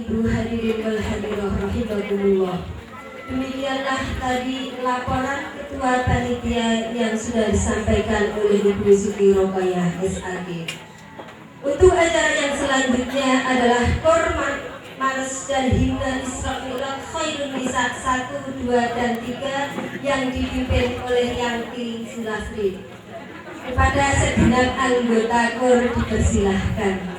Ibu hadirin wal hadirat rahimakumullah. Demikianlah tadi laporan Ketua Panitia yang sudah disampaikan oleh Ibu Siti Roqayah SAG. Untuk acara yang selanjutnya adalah Korman Manas dan Himna Israfil Khairun Nisa 1, 2, dan 3 yang dipimpin oleh Yanti Sulastri. Kepada segenap anggota KOR dipersilahkan.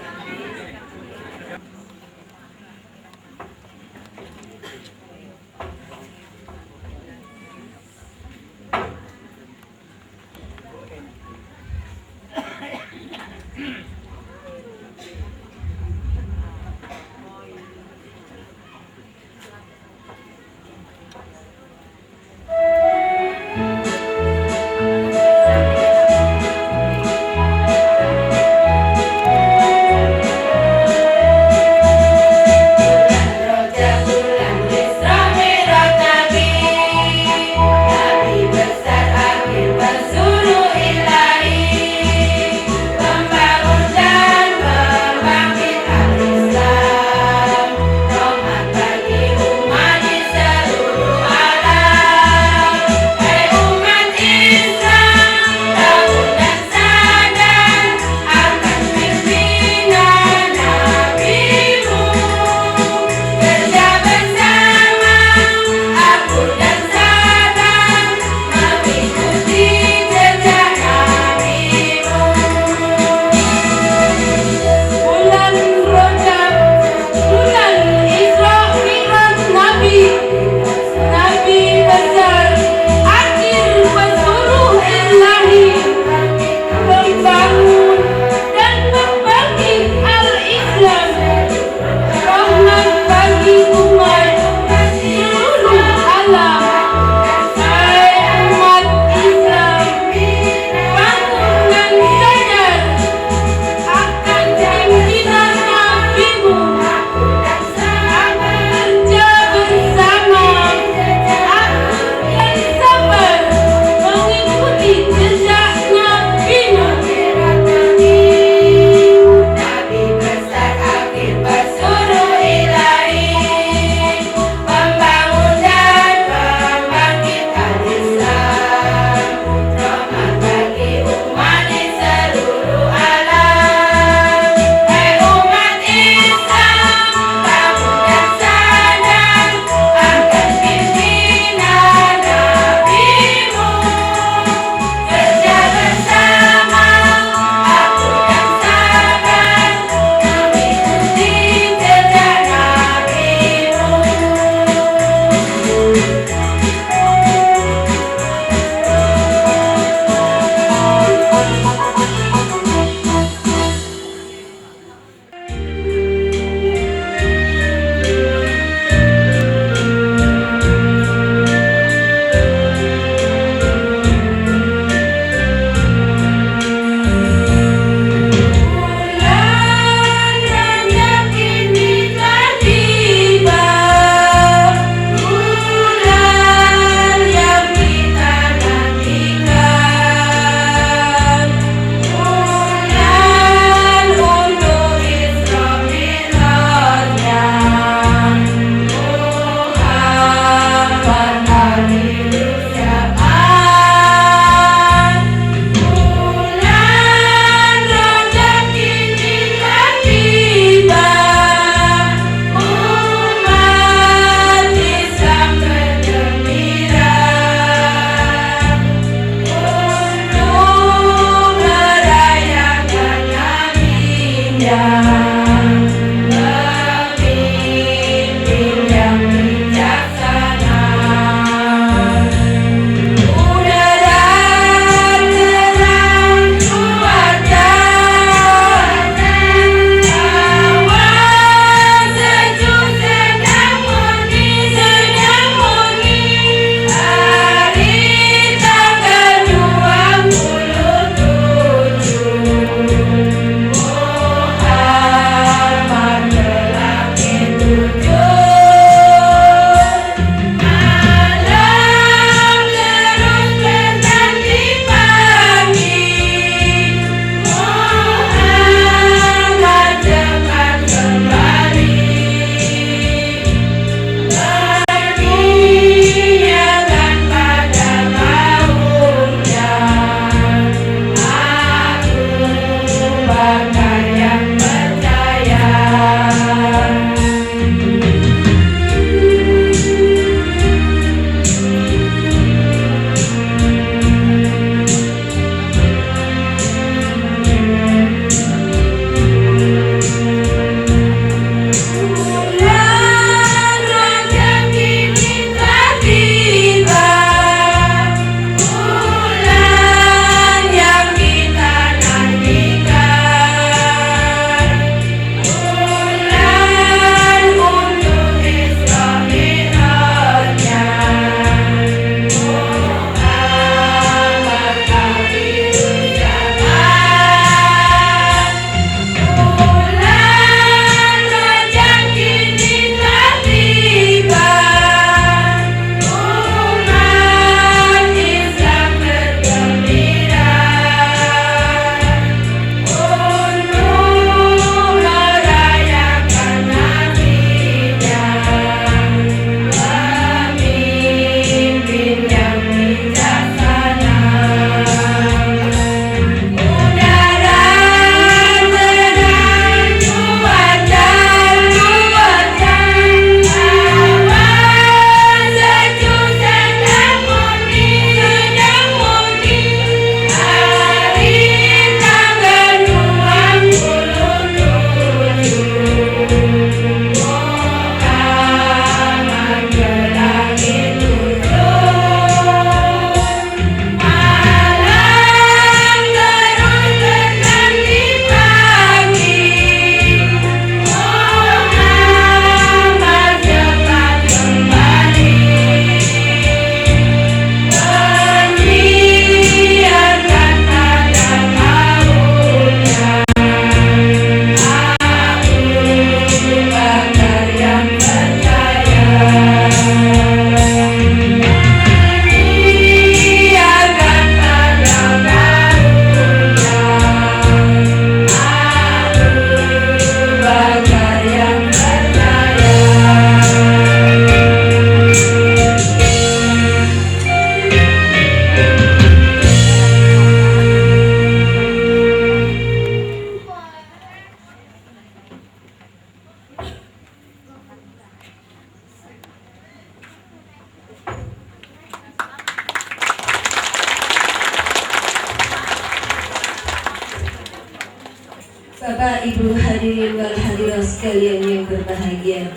Bapak, Ibu hadirin wal hadirat sekalian yang berbahagia.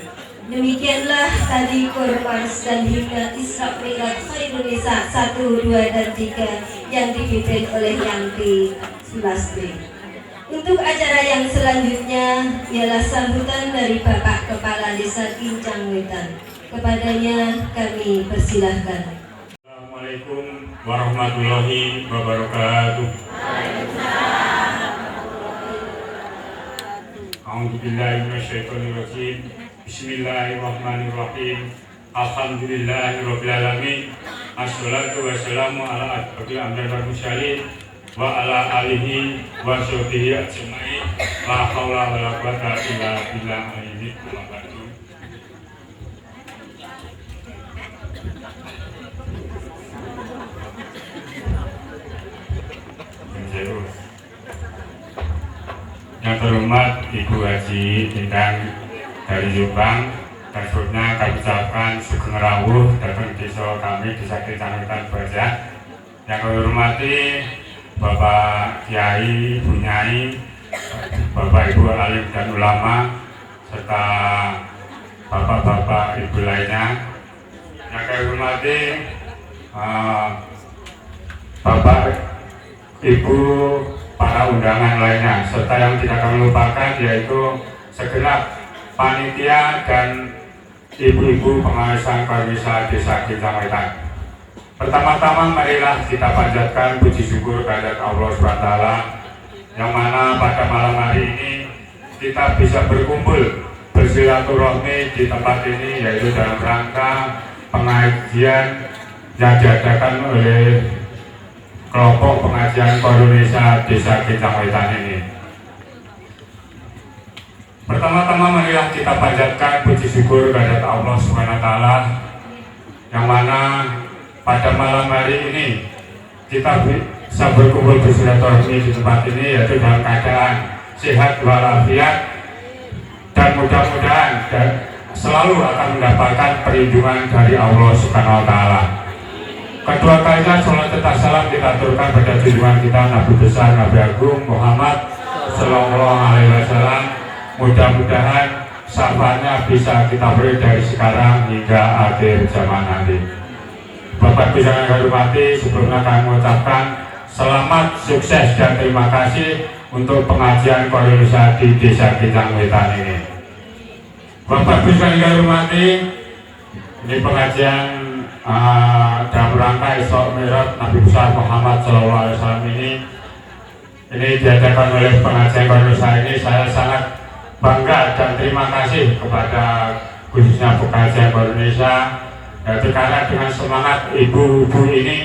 Demikianlah tadi kormans dan himna Isra Mi'raj Khairun Nisa 1, 2, dan 3 yang dipimpin oleh Yanti Sulastri. Untuk acara yang selanjutnya ialah sambutan dari Bapak Kepala Desa Kincang Wetan. Kepadanya kami persilahkan. Assalamualaikum warahmatullahi wabarakatuh. A'udzubillahi minasyaitonirrajim. Bismillahirrahmanirrahim. Alhamdulillahirabbil alamin. Assalatu wassalamu ala asyrofil anbiya'i wal mursalin wa ala alihi wa sahbihi ajmain. La haula wala quwwata illa billah. Yang terhormat Ibu Haji Bintang dari Jombang, tersebutnya kami ucapkan sugeng rawuh datang desa kami, Desa Kincang Wetan Bajak. Yang kami hormati Bapak Kiai, Bu Nyai, Bapak Ibu alim dan ulama, serta Bapak-bapak Ibu lainnya. Yang kami hormati Bapak Ibu para undangan lainnya, serta yang tidak kami lupakan yaitu segenap panitia dan ibu-ibu pengawasan pariwisata Desa Kincang Wetan. Pertama-tama marilah kita panjatkan puji syukur kehadirat Allah SWT, yang mana pada malam hari ini kita bisa berkumpul bersilaturahmi di tempat ini, yaitu dalam rangka pengajian yang diadakan oleh kelompok pengajian Indonesia Desa Kincang Wetan ini. Pertama-tama marilah kita panjatkan puji syukur kehadirat Allah SWT, yang mana pada malam hari ini kita bisa berkumpul bersilaturahmi di tempat ini, yaitu dalam keadaan sehat walafiat, dan mudah-mudahan selalu akan mendapatkan perlindungan dari Allah SWT. Kedua kalinya salat serta salam kita aturkan pada junjungan kita Nabi besar Nabi Agung Muhammad Sallallahu Alaihi Wasallam. Mudah-mudahan syafaatnya bisa kita beri dari sekarang hingga akhir zaman nanti. Bapak Ibu yang kami hormati, sebelumnya kami mengucapkan selamat, sukses, dan terima kasih untuk pengajian pariwisata di Desa Kincang Wetan ini. Bapak Ibu yang kami hormati, ini pengajian dalam rangka Isra Mi'raj Nabi besar Muhammad Sallallahu Alaihi Wasallam ini diadakan oleh pengajian Indonesia ini. Saya sangat bangga dan terima kasih kepada khususnya pengajian Indonesia, yaitu karena dengan semangat ibu-ibu ini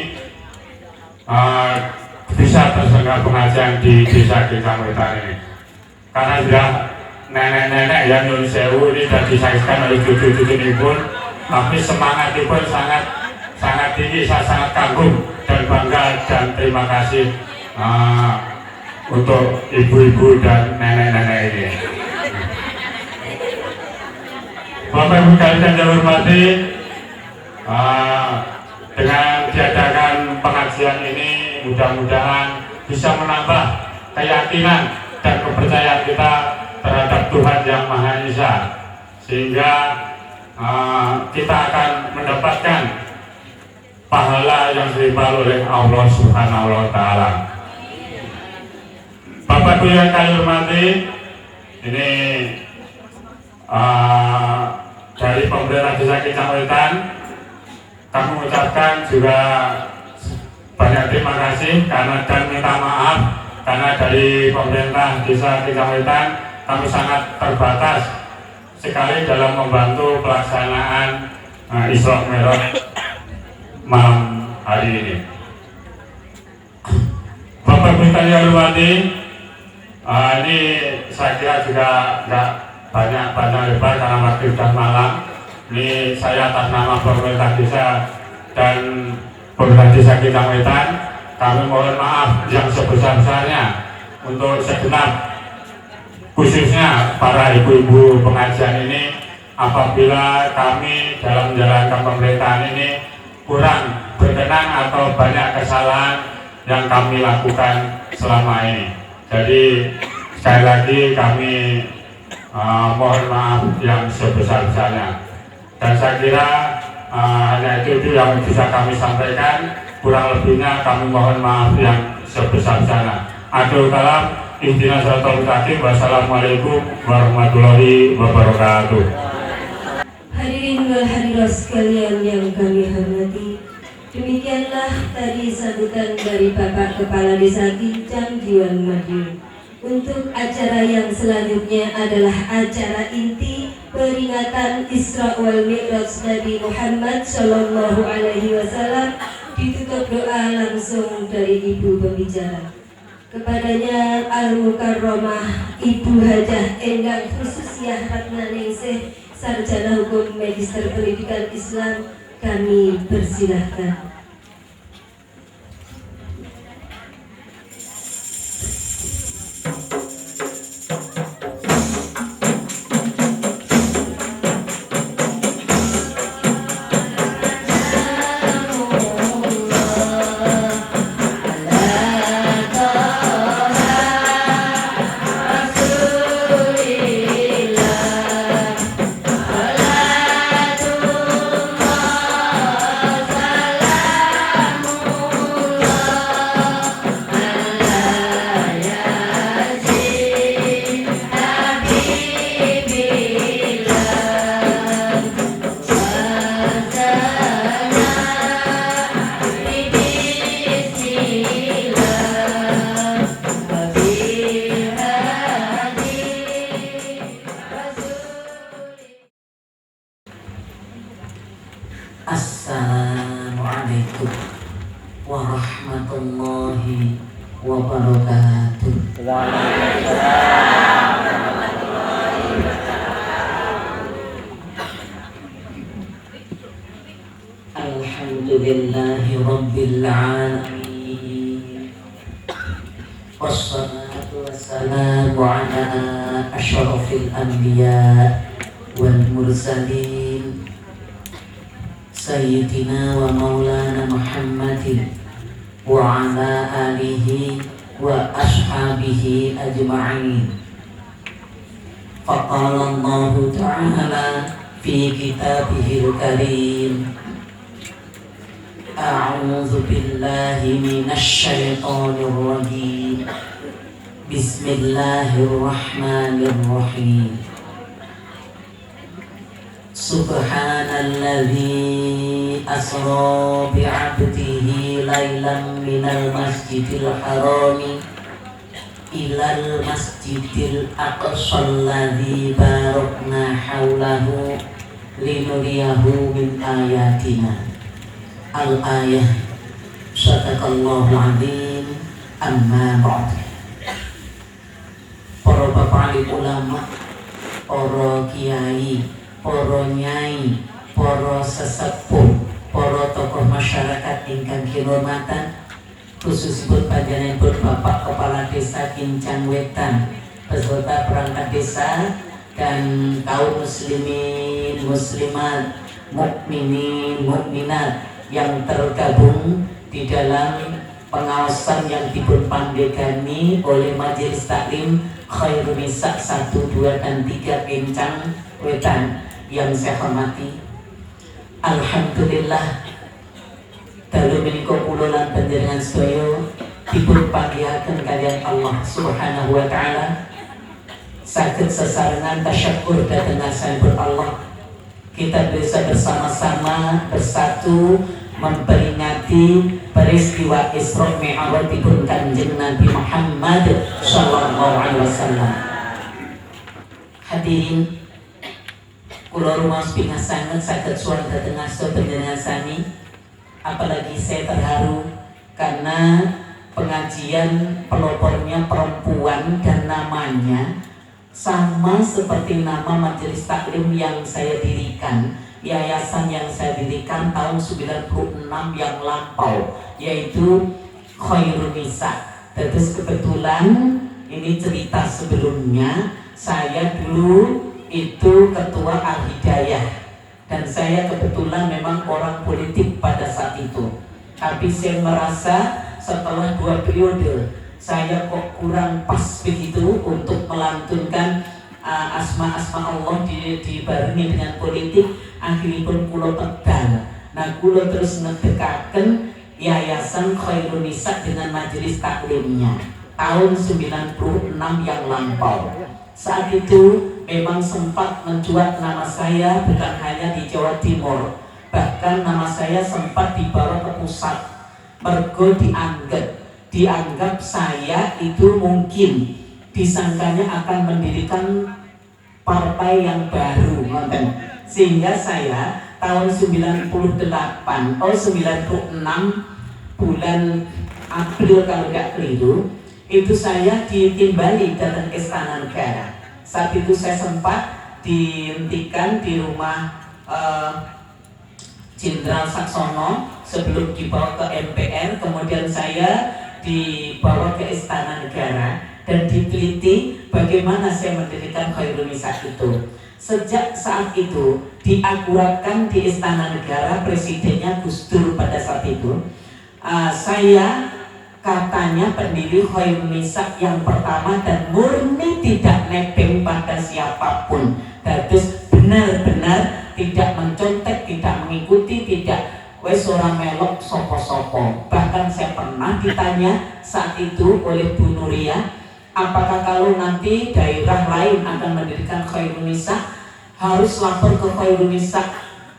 bisa terselenggara pengajian di Desa Kincang Wetan ini. Karena sudah nenek-nenek yang nyuwun sewu ini sudah disaksikan oleh cucu-cucu ini pun, tapi semangat itu pun sangat tinggi. Saya sangat kagum dan bangga dan terima kasih untuk ibu-ibu dan nenek-nenek ini. Bapak Ibu kalian yang hormati, dengan diadakan pengajian ini mudah-mudahan bisa menambah keyakinan dan kepercayaan kita terhadap Tuhan Yang Maha Esa, sehingga kita akan mendapatkan pahala yang diberikan oleh Allah Subhanahu wa Ta'ala. Bapak Ibu yang kami hormati, ini dari pemerintah Desa Kincang Wetan kami mengucapkan juga banyak terima kasih dan minta maaf karena dari pemerintah Desa Kincang Wetan kami sangat terbatas sekali dalam membantu pelaksanaan Isra Mi'raj malam hari ini. Bapak Ibu yang hormati, ini saya kira juga nggak banyak lebar karena waktu sudah malam. Ini saya atas nama pemerintah desa dan pemerintah Desa Kincang Wetan, kami mohon maaf yang sebesar-besarnya untuk segenap khususnya para ibu-ibu pengajian ini, apabila kami dalam menjalankan pemerintahan ini kurang berkenan atau banyak kesalahan yang kami lakukan selama ini. Jadi sekali lagi kami mohon maaf yang sebesar-besarnya. Dan saya kira hanya itu yang bisa kami sampaikan. Kurang lebihnya kami mohon maaf yang sebesar-besarnya. Akhirul kalam, ihdinas siratal mustaqim. Wassalamualaikum warahmatullahi wabarakatuh. Hadirin wal hadirat sekalian yang kami hormati, demikianlah tadi sambutan dari Bapak Kepala Desa Kincang Jiwan Madiun. Untuk acara yang selanjutnya adalah acara inti peringatan Isra wal Mi'raj Nabi Muhammad Shallallahu Alaihi Wasallam, ditutup doa langsung dari Ibu Pembicara. Kepadanya Al-Mukarramah Ibu Hajah Endang Khususiyah Ratnaningsih, Sarjana Hukum Magister Pendidikan Islam, kami persilahkan. Assalamualaikum warahmatullahi wabarakatuh. Alhamdulillahi rabbil alamin. Wassalatu wassalamu ala asyrafil anbiya wal mursalin Sayyidina wa maulana Muhammadin wa ala alihi wa ashabihi ajma'in. Faqala Allahu ta'ala fi kitabihil karim, a'udzu billahi minasy syaithanir rajim. Bismillahirrahmanirrahim. Subhanalladzi asra bi'abdihi laylan minal masjidil harami ilal masjidil aqsal ladzi barakna haulahu linuriyahu min ayatina. Al-ayah. Sadaqallahu azim. Amma ba'd. Para bapak alim ulama, para kiai, para nyai, para sesepuh, para tokoh masyarakat ingkang kiromatan, khususipun panjenenganipun Bapak Kepala Desa Kincang Wetan beserta perangkat desa dan kaum muslimin muslimat, mukminin mukminat yang tergabung di dalam pengawasan yang dipunpandegani oleh Majelis Taklim Khairun Nisa 1, 2, dan 3 Kincang Wetan yang saya hormati. Alhamdulillah dalu menika kula lan panjenengan sedaya dipun panggihaken kaliyan Allah Subhanahu wa taala saged sesarengan tasyukur dhateng ngasanipun Allah. Kita bisa bersama-sama bersatu memperingati peristiwa Isra Mi'rajipun Kanjeng Nabi Muhammad sallallahu alaihi wasallam. Hadirin kula rumaos pingasanget saged suwan dhateng ngasta panjenengan sami. Apalagi saya terharu karena pengajian pelopornya perempuan dan namanya sama seperti nama majelis taklim yang saya dirikan, yayasan yang saya dirikan tahun 96 yang lampau, yaitu Khairun Nisa. Terus kebetulan ini cerita sebelumnya, saya dulu itu ketua Al-Hidayah dan saya kebetulan memang orang politik pada saat itu. Tapi saya merasa setelah 2 periode saya kok kurang pas begitu untuk melantunkan asma-asma Allah dibarengi dengan politik. Akhiripun kula pedal. Nah kula terus ngedekaken Yayasan Khairun Nisa dengan majelis taklimnya tahun 96 yang lampau. Saat itu memang sempat mencuat nama saya bukan hanya di Jawa Timur, bahkan nama saya sempat dibawa ke pusat. Mergo dianggap saya itu mungkin disangkanya akan mendirikan partai yang baru, sehingga saya tahun 96 bulan April kalau nggak keliru, itu saya ditimbali datang ke Istana Negara. Saat itu saya sempat dihentikan di rumah Jenderal Saksono sebelum dibawa ke MPR, kemudian saya dibawa ke Istana Negara dan diteliti bagaimana saya mendirikan Khairun Nisa itu. Sejak saat itu diakuratkan di Istana Negara, presidennya Gus Dur pada saat itu. Saya katanya pendiri Khairun Nisa yang pertama dan murni tidak nebeng pada siapapun. Terus benar-benar tidak mencontek, tidak mengikuti, tidak wes ora melok sopo-sopo. Bahkan saya pernah ditanya saat itu oleh Bu Nuria, apakah kalau nanti daerah lain akan mendirikan Khairun Nisa harus lapor ke Khairun Nisa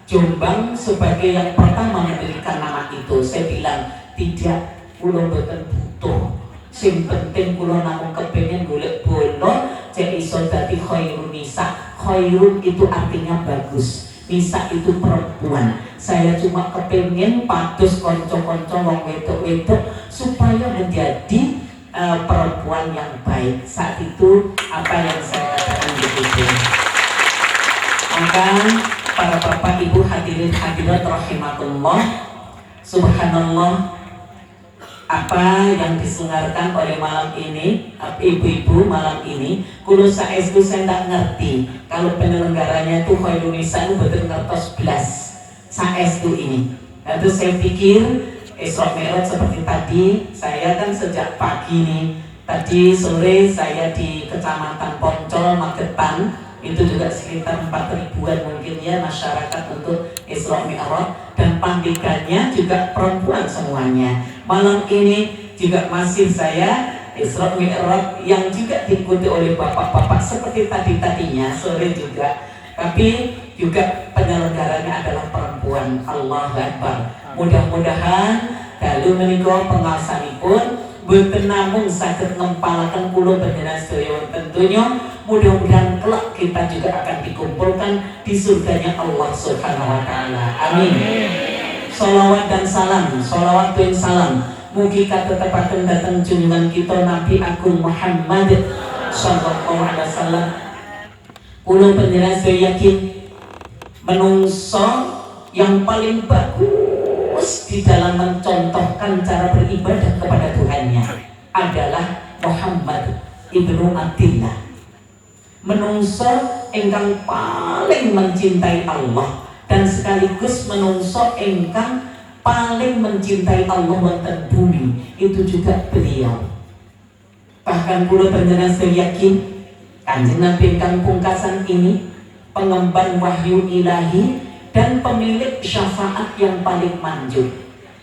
Jombang sebagai yang pertama mendirikan nama itu? Saya bilang tidak, kula mboten butuh. Sing penting kula namung kepengin golek bono cek iso dadi Khairun Nisa. Khairun itu artinya bagus, Nisa itu perempuan. Saya cuma kepengin pados konco-konco wong wedok-wedok supaya menjadi perempuan yang baik. Saat itu apa yang saya katakan begitu. Maka para bapak ibu hadirin hadirat rahimakumullah, subhanallah, apa yang diselenggarakan oleh malam ini, ibu-ibu malam ini, kulo saestu saya tidak ngerti kalau penyelenggaranya itu Khairun Nisa itu betul ngertos blas saestu ini. Lalu saya pikir Isra Mi'raj seperti tadi, saya kan sejak pagi nih, tadi sore saya di Kecamatan Poncol, Magetan, itu juga sekitar 4.000-an mungkin ya masyarakat untuk Isra Mi'raj, dan pandikannya juga perempuan semuanya. Malam ini juga masih saya Isra Mi'raj yang juga diikuti oleh bapak-bapak seperti tadinya sore juga, tapi juga penyelenggaranya adalah perempuan. Allahu Akbar. Mudah-mudahan dalu menika pengawasanipun boten namung saged ngempalaken kula panjenengan sedaya tentunya, mudah-mudahan kelak kita juga akan dikumpulkan di surganya Allah Subhanahu wa taala. Amin. Sholawat dan salam, sholawat dan salam mugi katetepaken dhateng junjungan kita Nabi Agung Muhammad sallallahu alaihi wasallam. Kula panjenengan sedaya yakin menungso yang paling bagus di dalam mencontohkan cara beribadah kepada Tuhannya adalah Muhammad ibnu Abdillah. Menungso ingkang paling mencintai Allah dan sekaligus menungso ingkang paling mencintai Allah wonten bumi itu juga beliau. Bahkan kula panjenengan yakin Kanjeng Nabi ingkang pungkasan ini pengemban wahyu ilahi dan pemilik syafaat yang paling manjur.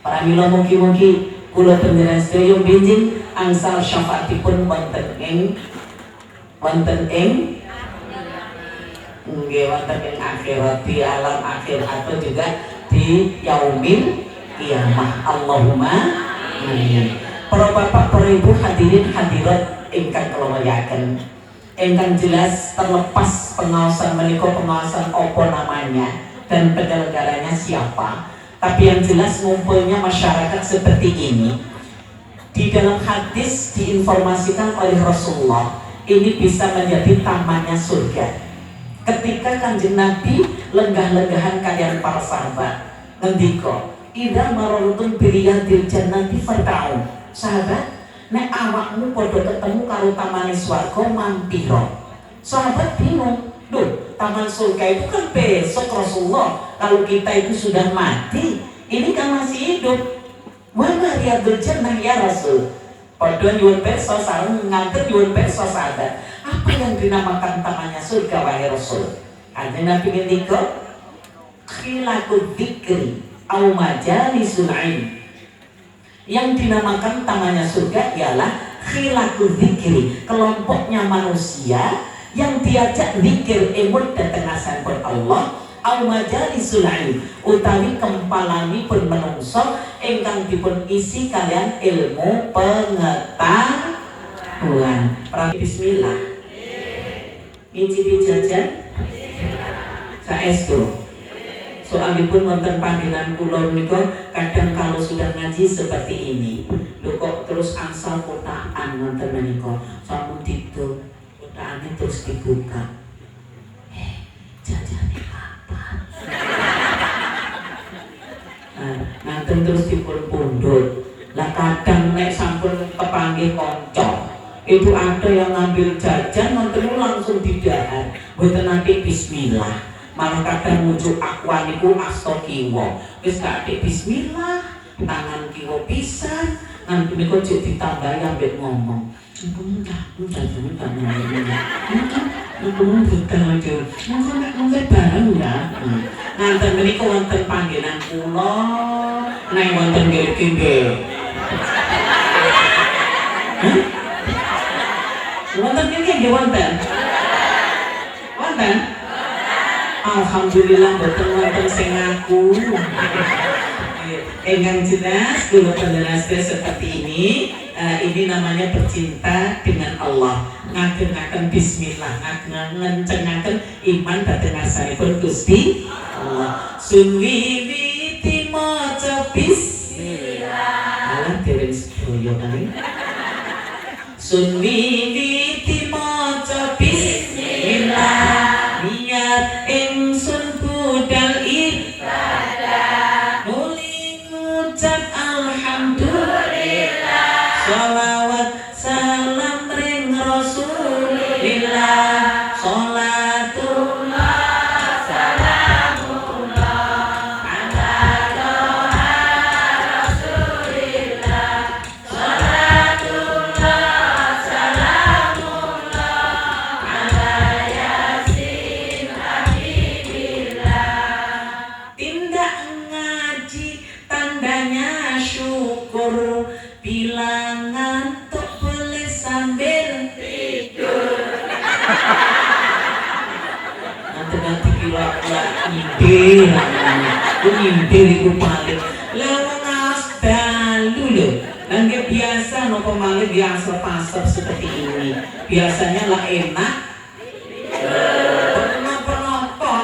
Para mila mugi-mugi kula panjenengan sedaya benjing angsal syafaatipun wonten ing nggih wonten ing akhirat, di alam akhir atau juga di yaumil kiamah. Allahumma amin. Para bapak, para ibu hadirin hadirat ingkang kula muliaken, ingkang jelas terlepas pengawasan menika pengawasan apa namanya dan penyelenggaranya siapa, tapi yang jelas ngumpulnya masyarakat seperti ini. Di dalam hadis diinformasikan oleh Rasulullah ini bisa menjadi tamannya surga. Ketika Kanjeng Nabi lenggah-lenggahan kalian para sahabat, ngendika, "Idza marartum biriyadil jannati farta'u." Sahabat, nek awakmu padha ketemu karo tamane swarga mampira. Sahabat bingung, "Loh, taman surga itu kan besok Rasulullah. Kalau kita itu sudah mati, ini kan masih hidup. Wa mariyadil jannah ya Rasul." Padha nyuwun pirsa sareng nganten nyuwun pirsa sahabat. Apa yang dinamakan tamannya surga wahai Rasul? Kanjeng Nabi ngendika khilaqud dzikri au majalisul ilm. Yang dinamakan tamannya surga ialah khilaqud dzikri, kelompoknya manusia yang diajak zikir emut datengasan pun Allah au majalisul ilm utawi kempalani pun menungso ingkang dipun isi kalian ilmu pengetahuan. Bismillah. Ngicipi jajan saestu. Soalipun wonten panggilan kula menika kadang kalau sudah ngaji seperti ini, lho kok terus angsal kotakan wonten menika. Sampun tidur, kotakane terus dibuka. Jajane kapan? Nanten terus dipun pundhut. Lah kadang nek sampun kepanggih kanca, itu ada yang ngambil jajan nanti langsung didahar mboten nanti bismillah, malah kadang muncul akwan niku asta kiwa wis gak ada bismillah, tangan kiwa pisan nanti niku jek ditambahi ambek ngomong jajan tangan betul aja mungkin barang ya nanti niku wonten panggilan kula nang wonten nggih wonten kene nggih wonten. Wonten? Alhamdulillah mboten wonten sing ngaku. Enggang jelas kula penjelaskan seperti ini. Ini namanya bercinta dengan Allah. Ngagen-ngagen bismillah, ngencengaken iman dhateng asmanipun Gusti Allah. Sun wiwiti maca bismillah. Alah dereng sedaya kali. Sun wiwiti maca bismillah, niat ingsun budal ibadah, nuli ngucap alhamdulillah, sholawat salam ring Rasulillah, sholatullah salamullah ala toha Rasulillah, sholatullah bilangan tuh boleh sambil tidur. Nanti kira-kira nyindir itu paling lewas dalu loh. Nangge biasa nopo malih biasa pasar seperti ini. Biasanya lah enak. Kenapa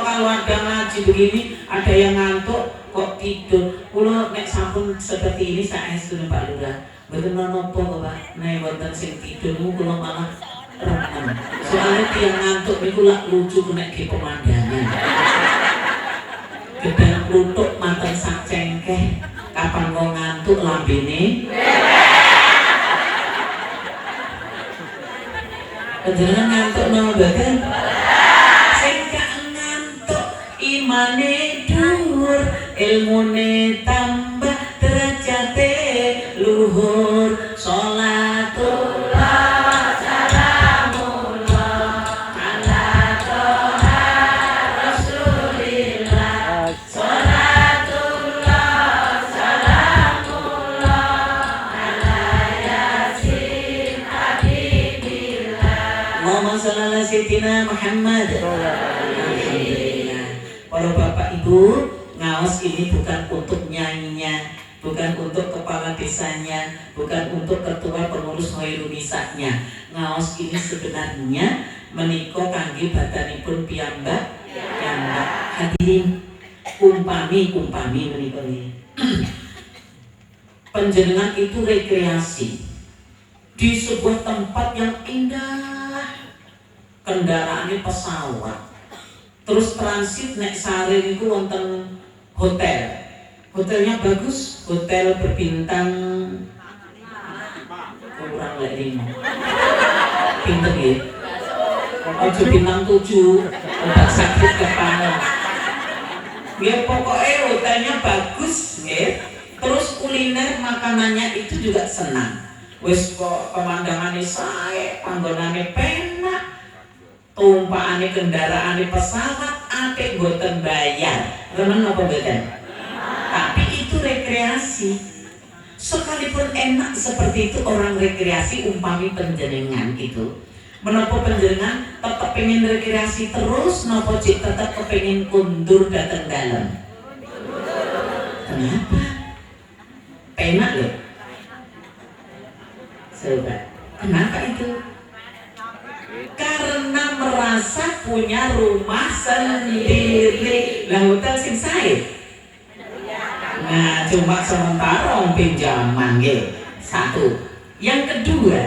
kalau ada ngaji begini ada yang ngantuk kok tidur. Kula nek sampun seperti ini saestu Pak Lurah. Mboten napa kok Pak. Nek wonten sing tidur kula malah remen. Soalnya tiyang ngantuk niku lak lucu nek ki pemandangan. Gedang kluthuk manten sak cengkeh. Kapan kok ngantuk lambene? Panjenengan ngantuk napa mboten? Sing gak ngantuk imane dhuwur, ilmune tambah, derajate luhur. Sholatullah salamullah ala toha Rasulillah, sholatullah salamullah ala yasin habibillah. Allahumma sholli ala sayyidina Muhammad. Alhamdulillah. Para bapak ibu, ngaos ini bukan untuk nyanyinya, bukan untuk kepala desanya, bukan untuk ketua pengurus Khairunisanya. Ngaos ini sebenarnya menika kangge badanipun piyambak. Hadirin, umpami menika nggih. Panjenengan itu rekreasi di sebuah tempat yang indah, kendaraannya pesawat, terus transit nek sare niku wonten hotel. Hotelnya bagus, hotel berbintang kurang lek 5. Pinter ya. Ojo bintang 7, obat sakit kepala. Ya pokoknya hotelnya bagus, ya. Terus kuliner makanannya itu juga senang. Wis kok pemandangane sae, panggonane penak, tumpakane kendaraane pesawat, apik mboten bayar. Remen apa mboten? Tapi itu rekreasi. Sekalipun enak seperti itu orang rekreasi, umpami panjenengan itu. Menapa panjenengan tetap pengen rekreasi terus, napa cik tetap kepengin kundur datang dalam? Kenapa? Penak loh. Coba, kenapa itu? Karena merasa punya rumah sendiri. Lah hotel sing sae. Nah, cuma sementara pinjaman nggih. Satu. Yang kedua,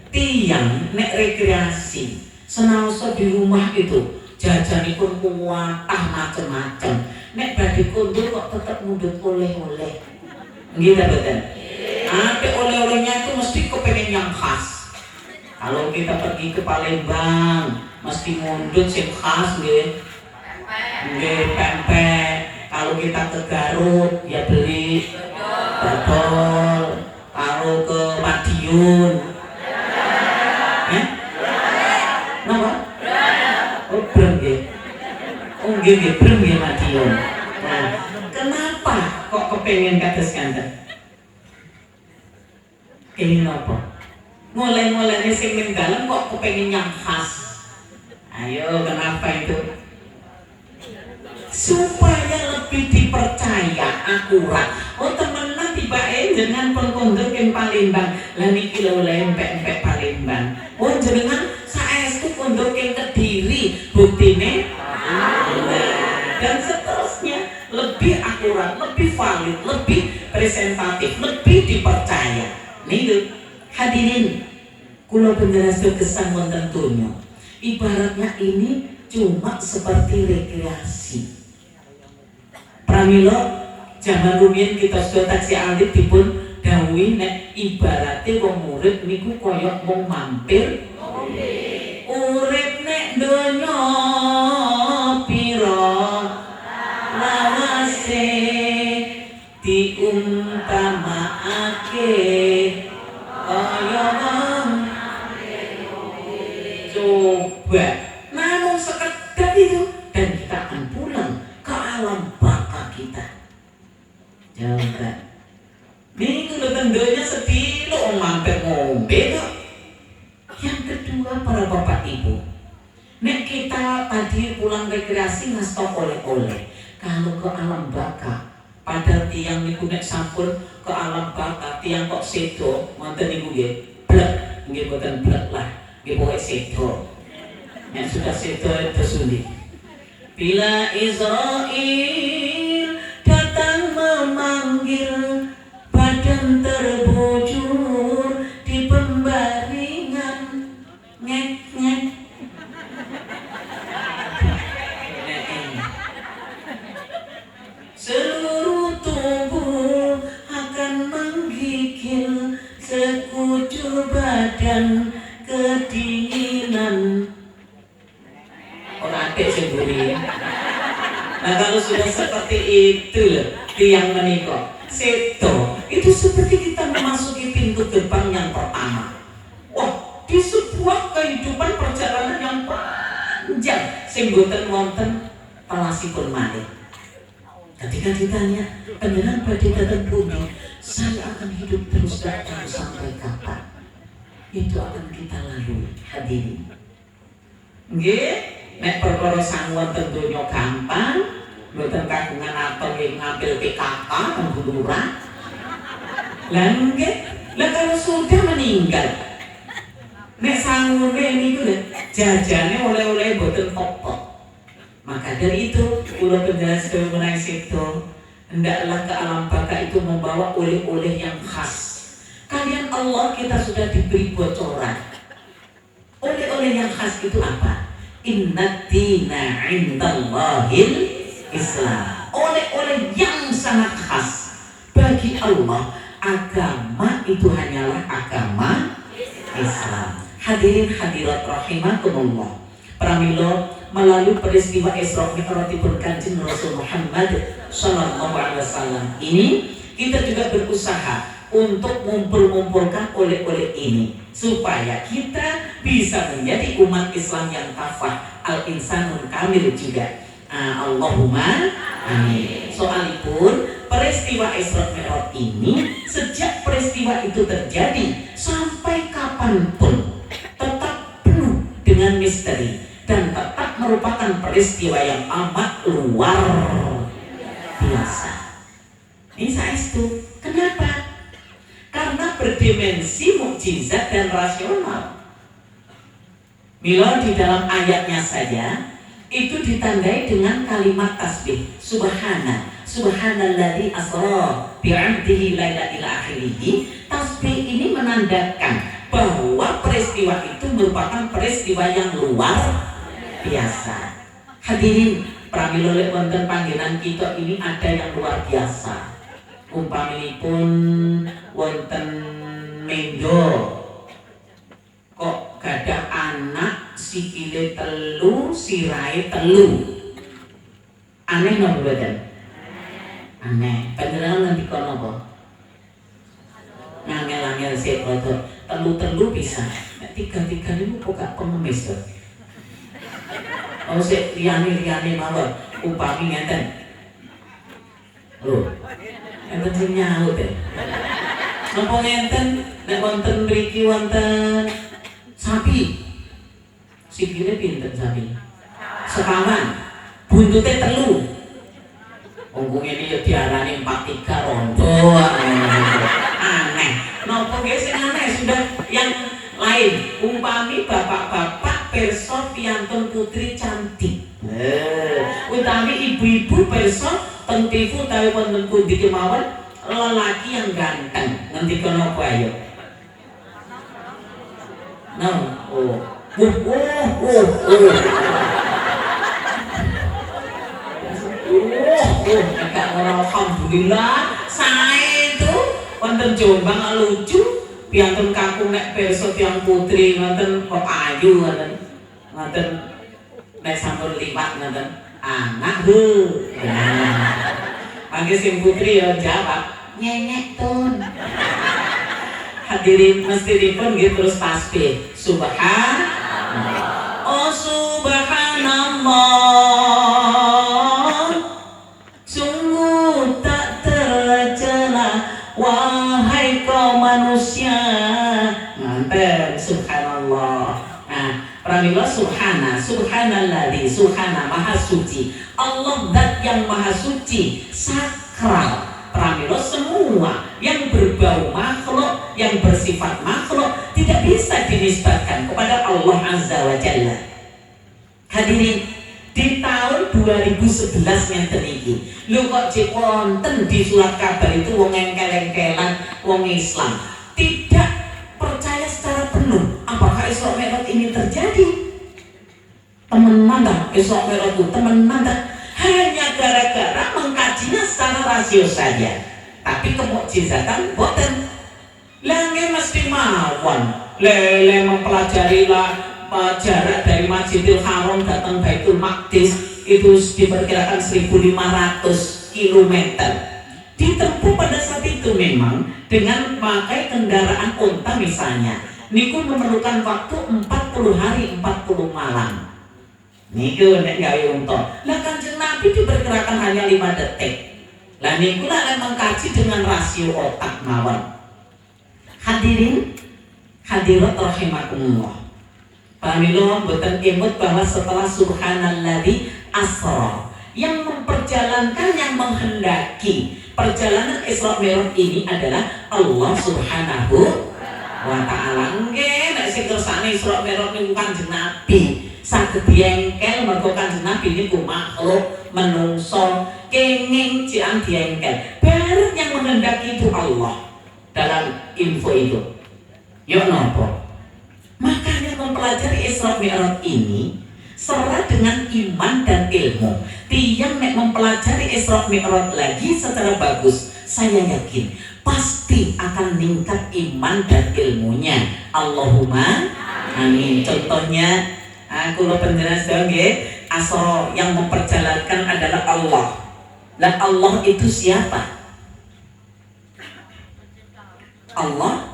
tiang nek rekreasi senaosa di rumah itu jajanipun kuwatah macem-macem. Nek badhe kundur kok tetep mundut oleh-oleh. Nggih ta mboten? Apik oleh-olehnya itu mesti kepengen yang khas. Kalau kita pergi ke Palembang mesti mundut sing khas nggih. Nggih pempek. Kalau kita ke Garut ya beli dodol. Kalau ke Madiun napa? Oh brem nggih. Oh nggih brem nggih Madiun. Nah, kenapa kok kepengen kados kanten? Kenging apa? Mulai-mulainya sing ning dalem kok kepengen yang khas. Ayo kenapa itu? Supaya lebih dipercaya akurat. Oh temenan tibake jenengan pun kondur king Palembang. Lah niki lho empek-empek Palembang. Oh jenengan saestu kondur king Kediri. Buktine dan seterusnya lebih akurat, lebih valid, lebih presentatif, lebih dipercaya. Nih hadirin, kula penjelasan kesan wonten donya. Ibaratnya ini cuma seperti rekreasi. Pramila zaman rumiyin kita sudah taksi alit dipun dawuhi nek ibarate wong murid niku kaya wong mampir urip nek donya pira lawase diumpamaake kaya wong coba namun sekedar itu dan kita akan pulang ke alam baka kita. Coba minggu lo tentunya sedih mampir ngombe kok. Yang kedua para bapak ibu, nek kita tadi pulang rekreasi ngasih oleh-oleh. Kalau ke alam baka, pada tiang niku nek sampun ke alam baka, tiang kok sedo, manten niku nggih, blek, nggih boten blek lah, nggih pokoke sedo. Yang sudah sedo itu sulit. Bila Israel datang memanggil, badan terbujur di pembaringan, ngek-ngek. Seluruh tubuh akan menggigil, sekujur badan kedinginan. Orang adik sendiri. Nah kalau sudah seperti itu loh, tiang menikah seto itu seperti kita memasuki pintu gerbang yang pertama. Wah, di sebuah kehidupan perjalanan yang panjang sing boten wonten telasipun malih. Ketika ditanya panjenengan badhe datang bumi, saya akan hidup terus datang sampai kapan? Itu akan kita lalui, hadirin. Nggih. Nek perkara sanguan tentunya gampang, mboten kagungan atau ngambil PKK dan buluran. Lah nggih, lah kalau sudah meninggal, nek sangune niku lho jajane oleh-oleh mboten pokok. Maka dari itu, kula penjelasan mengenai situ, hendaklah ke alam baka itu membawa oleh-oleh yang khas. Kalian Allah kita sudah diberi bocoran. Oleh-oleh yang khas itu apa? Inna dina indallahil Islam. Oleh-oleh yang sangat khas bagi Allah, agama itu hanyalah agama Islam. Hadirin hadirat rahimakumullah. Pramila melalui peristiwa Isra Mi'rajipun Kanjeng Rasul Muhammad sallallahu alaihi wasallam ini kita juga berusaha untuk ngumpul-ngumpulkan oleh-oleh ini supaya kita bisa menjadi umat Islam yang kafah, al-insanun kamil juga. Allahumma amin. Soalipun peristiwa Isra Mi'raj ini, sejak peristiwa itu terjadi sampai kapanpun tetap penuh dengan misteri dan tetap merupakan peristiwa yang amat luar biasa. Ini saestu. Kenapa? Karena berdimensi mukjizat dan rasional. Mila di dalam ayatnya saja itu ditandai dengan kalimat tasbih subhanalladzi asra bi'abdihi laila ila akhirih. Tasbih ini menandakan bahwa peristiwa itu merupakan peristiwa yang luar biasa. Hadirin, pramila lek wonten panggenan kita ini ada yang luar biasa. Umpaminipun wonten mendo kok gadah anak sikile telu sirahe telu. Aneh napa mboten? Aneh. Panjenengan nanti kono apa? Ngangel-angel sik boten. Telu-telu bisa. Nek tiga-tiga niku kok gak pengemis to. Oh sik liyane-liyane mawon. Upami ngenten. Lho. Enten sing nyaut ya. Napa ngenten nek wonten mriki wonten sapi. Sikile pinten sapi? Sekawan. Buntute telu. Wong ngene ya diarani 43 rondo. Aneh. Napa nggih sing aneh sudah yang lain. Umpami bapak-bapak pirsa piantun putri cantik. Utami ibu-ibu pirsa teng TV utawi wonten pundi kemawon lelaki yang ganteng. Ngendika napa ayo? Alhamdulillah sae itu wonten Jombang lucu piantun kakung nek pirsa tiyang putri wonten kok ayu wonten nek sampun liwat ngoten anak mangke sing putri ya jawab nyenyek tun. Hadirin mestipun nggih terus tasbih subhanallah sungguh tak tercela wahai kaum manusia. Nganten subhanallah. Pramila subhanalladzi subhana maha suci. Allah zat yang maha suci, sakral. Pramila semua yang berbau makhluk, yang bersifat makhluk tidak bisa dinisbatkan kepada Allah Azza wa Jalla. Hadirin, di tahun 2011 ngenten iki, lho kok jek wonten di surat kabar itu wong engkel-engkelan wong Islam tidak percaya secara penuh apakah Isra Mi'raj ini terjadi. Temenan tak Isra Mi'raj itu temenan tak, hanya gara-gara mengkajinya secara rasio saja, tapi kemukjizatan boten. Lange mesti mawon lele mempelajari jarak dari Masjidil Haram datang Baitul Maqdis itu diperkirakan 1500 km. Ditempuh pada saat itu memang dengan pakai kendaraan unta misalnya. Niku memerlukan waktu 40 hari 40 malam. Niku nek gawe unta. Lah Kanjeng Nabi diperkirakan hanya 5 detik. Lah niku lah mengkaji dengan rasio otak mawon. Hadirin, hadirat rahimakumullah. Pamilo mboten imut bahwa setelah subhanalladzi asra yang memperjalankan, yang menghendaki perjalanan Isra Mi'raj ini adalah Allah Subhanahu wa ta'ala. Nggih, nek sing kersane Isra Mi'raj niku Kanjeng Nabi saged diengkel mergo Kanjeng Nabi niku makhluk menungso kenging cian diengkel. Bareng yang menghendaki itu Allah dalam info itu. Yo napa? Makanya mempelajari Isra Mi'raj ini serta dengan iman dan ilmu. Tiang nek mempelajari Isra Mi'raj lagi secara bagus, saya yakin pasti akan meningkat iman dan ilmunya. Allahumma amin. Contohnya, aku lo penjelas dong nggih, Asra yang memperjalankan adalah Allah. Dan Allah itu siapa? Allah.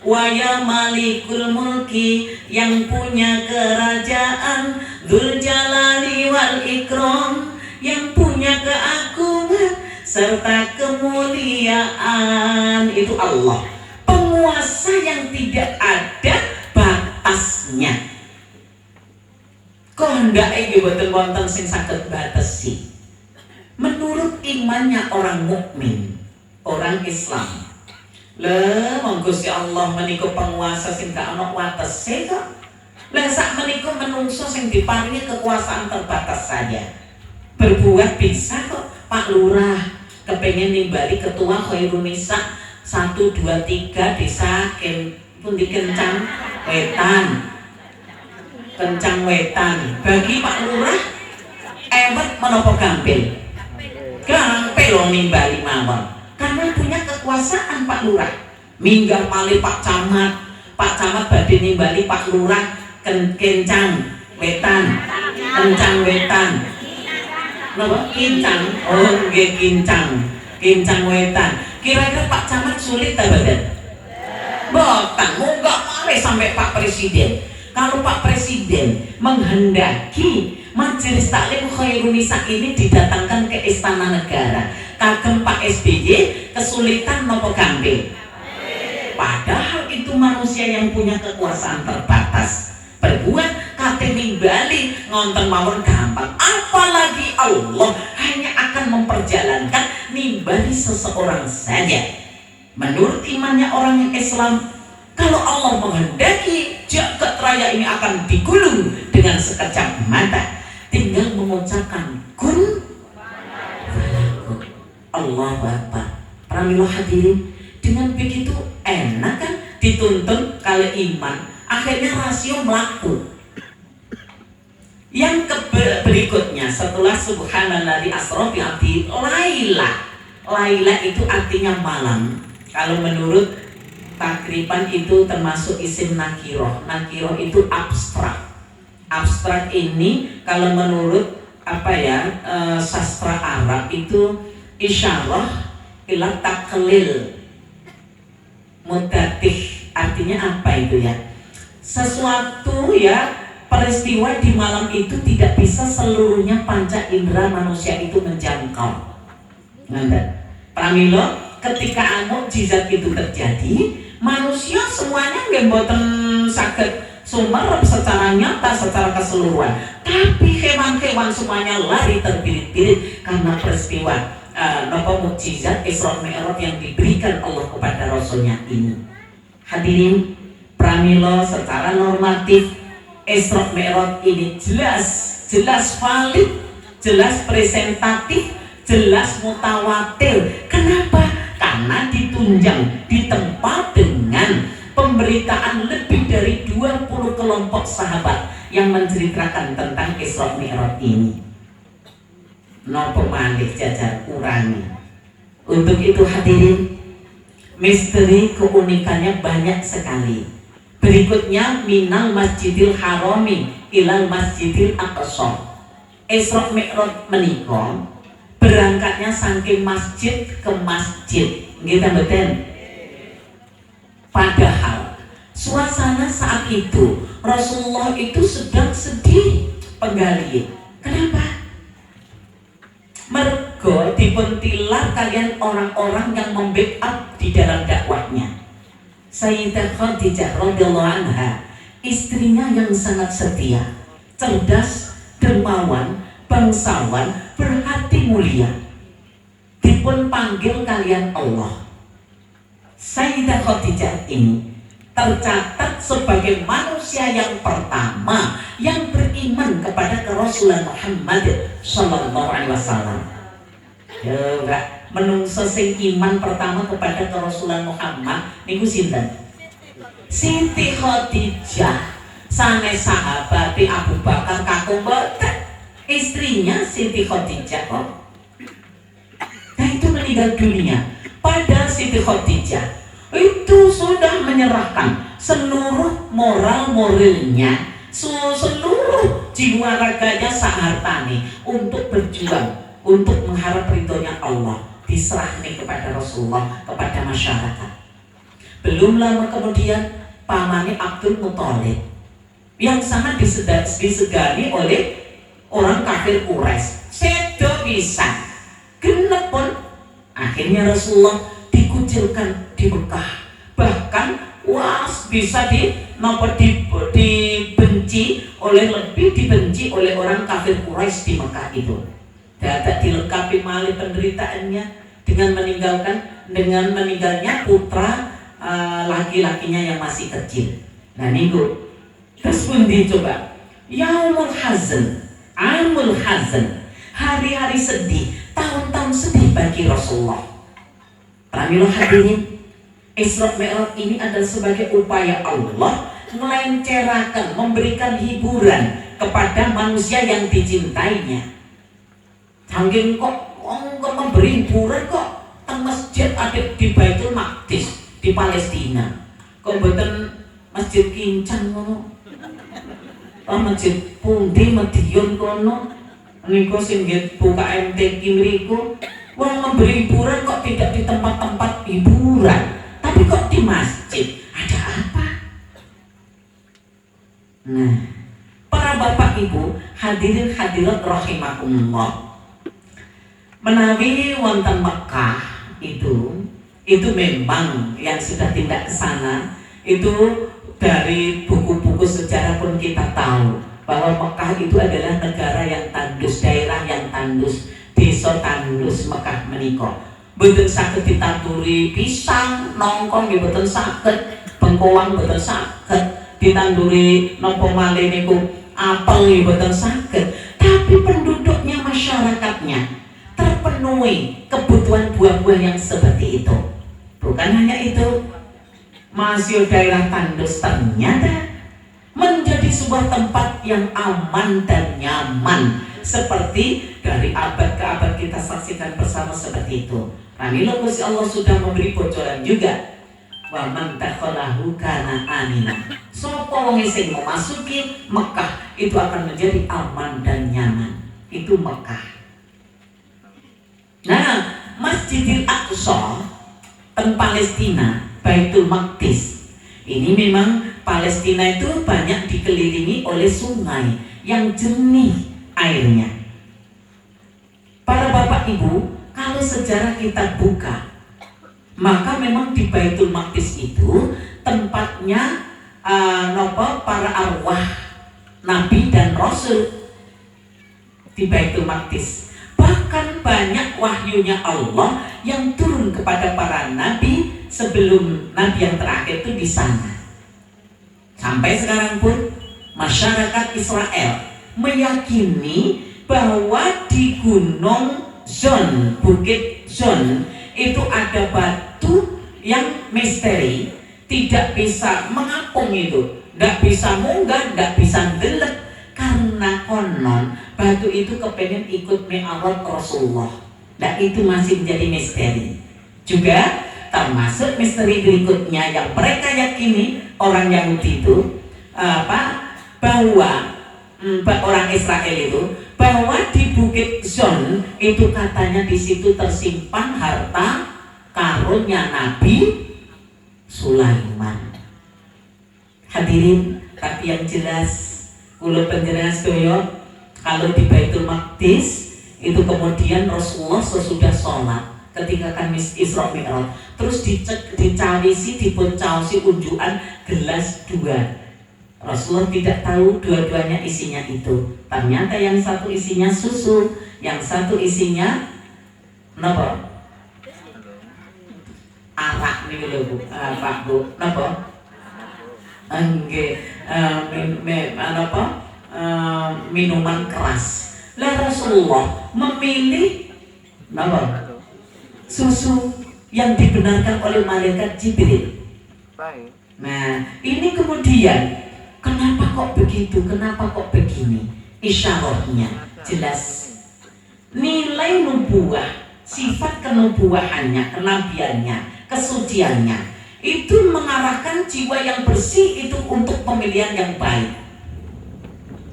Wa ya malikul mulki, yang punya kerajaan, dzul jalali wal ikram, yang punya keagungan serta kemuliaan, itu Allah. Penguasa yang tidak ada batasnya. Kehendake nggih boten wonten sing saged batesi. Menurut imannya orang mukmin, orang Islam. Lah Gusti Allah menika penguasa sing gak ana watese kok. Lah sak menika menungso sing diparingi kekuasaan terbatas saja. Berbuat bisa kok. Pak Lurah kepengen nimbali ketua Khairun Nisa 1 2 3 desa pundi Kencang Wetan. Kencang Wetan. Bagi Pak Lurah ewet menapa gampil? Gampil lho nimbali mawon. Karena punya kekuasaan Pak Lurah. Minggal malih Pak Camat. Pak Camat badhe nimbali Pak Lurah Kencang Wetan. Kencang Wetan. Napa? Kincang. Oh nggih Kincang. Kincang Wetan. Kira-kira Pak Camat sulit ta badan? Boten, munggah malih sampai Pak Presiden. Kalau Pak Presiden menghendaki Majelis Taklim Khairun Nisa ini didatangkan ke Istana Negara, kagem Pak SBY kesulitan nopo gampil. Padahal itu manusia yang punya kekuasaan terbatas. Berbuat kate nimbali ngonten mawon gampang. Apalagi Allah hanya akan memperjalankan nimbali seseorang saja. Menurut imannya orang yang Islam, kalau Allah menghendaki jagat raya ini akan digulung dengan sekejap mata, tinggal mengucapkan kun fayakun. Allah Akbar. Pramila hadirin, dengan begitu enak kan dituntun kali iman, akhirnya rasio melaku. Yang berikutnya setelah subhanalladzi asra bi abdi laila. Laila itu artinya malam. Kalau menurut takriban itu termasuk isim nakiroh. Nakiroh itu abstrak. Abstrak ini kalau menurut sastra Arab itu isyarah ila taklil mudatih. Artinya apa itu ya? Sesuatu ya, peristiwa di malam itu tidak bisa seluruhnya panca indera manusia itu menjangkau. Nanda pramila ketika mukjizat itu terjadi, manusia semuanya nggak boten saged sumerep secara nyata, secara keseluruhan. Tapi hewan-hewan semuanya lari terbirit-birit karena peristiwa mukjizat Isra Mi'raj yang diberikan Allah kepada Rasulnya ini. Hadirin pramila secara normatif Isra Mi'raj ini jelas valid, jelas presentatif, jelas mutawatir. Kenapa? Karena ditunjang, ditempa dengan pemberitaan lebih dari 20 kelompok sahabat yang menceritakan tentang Isra Mi'raj ini. Nopo malih jajar urangi. Untuk itu hadirin, misteri keunikannya banyak sekali. Berikutnya minal masjidil harami ilal masjidil aqsa. Isra Mi'raj menika berangkatnya saking masjid ke masjid. Nggih ta mboten? Padahal suasana saat itu Rasulullah itu sedang sedih penggali. Kenapa? Mergo dipuntilar kalian orang-orang yang membackup di dalam dakwahnya. Sayyidah Khadijah radhiyallahu anha, istrinya yang sangat setia, cerdas, dermawan, bangsawan, berhati mulia, dipun panggil kalian Allah. Sayyidah Khadijah ini tercatat sebagai manusia yang pertama yang beriman kepada Rasulullah Muhammad sallallahu alaihi wasallam. Ya enggak, menungso sing iman pertama kepada Rasulullah Muhammad niku sinten? Siti Khadijah, sanes sahabat Abu Bakar kakung boten. Istrinya Siti Khadijah kok. Nah itu meninggal dunia. Padahal Siti Khadijah itu sudah menyerahkan seluruh moral-moralnya, seluruh jiwa raganya sahartane untuk berjuang, untuk mengharap ridhonya Allah, diserahkan kepada Rasulullah, kepada masyarakat. Belum lama kemudian pamannya Abdul Muthalib yang sangat disegani oleh orang kafir Quraisy. Sedo bisa genepun akhirnya Rasulullah dikucilkan di Mekah, bahkan bisa dibenci oleh orang kafir Quraisy di Mekah itu. Tidak dilengkapi malih penderitaannya dengan meninggalnya putra laki-lakinya yang masih kecil. Nah niku terus pun dicoba Yaumul Hazan, Amul Hazan, hari-hari sedih, tahun-tahun sedih bagi Rasulullah. Pramila hadirin, Isra Mi'raj ini adalah sebagai upaya Allah melencerakan, memberikan hiburan kepada manusia yang dicintainya. Saking kok memberi hiburan kok teng masjid ada di Baitul Maqdis di Palestina. Kok mboten masjid Kincang ngono. Masjid pundi Madiun kono. Niku sing nggih buka MTQ mriku. Wong memberi hiburan kok tidak di tempat-tempat hiburan, tapi kok di masjid. Ada apa? Nah, para bapak ibu hadirin hadirat rahimakumullah, menawi wonten Mekah itu memang yang sudah tindak ke sana itu dari buku-buku sejarah pun kita tahu bahwa Mekah itu adalah negara yang tandus, daerah yang tandus, desa tandus Mekah menika. Mboten saged ditanduri pisang, nongkong nggih mboten saged, bengkoang mboten saged, ditanduri napa malih niku apel nggih mboten saged. Tapi penduduknya, masyarakatnya terpenuhi kebutuhan buah-buah yang seperti itu. Bukan hanya itu, masih daerah tandus ternyata menjadi sebuah tempat yang aman dan nyaman, seperti dari abad ke abad kita saksikan bersama seperti itu. Pramila Gusti Allah sudah memberi bocoran juga, wa man dakhalahu kana aminan. Sapa wong sing memasuki Mekah itu akan menjadi aman dan nyaman. Itu Mekah. Nah, Masjidil Aqsa teng Palestina, Baitul Maqdis. Ini memang Palestina itu banyak dikelilingi oleh sungai yang jernih airnya. Para bapak ibu, kalau sejarah kita buka, maka memang di Baitul Maqdis itu tempatnya para arwah nabi dan rasul di Baitul Maqdis. Bahkan banyak wahyunya Allah yang turun kepada para nabi sebelum nabi yang terakhir itu di sana. Sampai sekarang pun masyarakat Israel meyakini bahwa di Gunung Zon, Bukit Zon itu ada batu yang misteri, tidak bisa mengapung itu, tidak bisa munggah, tidak bisa ndelep, karena konon batu itu kepengen ikut mi'raj Rasulullah. Dan itu masih menjadi misteri. Juga termasuk misteri berikutnya yang mereka yakini orang Yahudi itu bahwa orang Israel itu bahwa di Bukit Zon itu katanya di situ tersimpan harta karunnya Nabi Sulaiman. Hadirin, tapi yang jelas kula panjenengan sedaya, kalau di Baitul Maqdis itu kemudian Rasulullah sesudah sholat ketika Kamis Isra Mi'raj terus dicawisi, dipun caosi unjukan gelas dua. Rasulullah tidak tahu dua-duanya isinya itu. Ternyata yang satu isinya susu, yang satu isinya napa? Arak nih lho Bu, Pak Bu, napa? Nggih, minuman keras. Lah Rasulullah memilih napa? Susu yang dibenarkan oleh malaikat Jibril. Nah, ini kemudian kenapa kok begitu? Kenapa kok begini? Isyaratnya jelas. Nilai nubuah, sifat kenubuahannya, kenabiannya, kesuciannya itu mengarahkan jiwa yang bersih itu untuk pemilihan yang baik.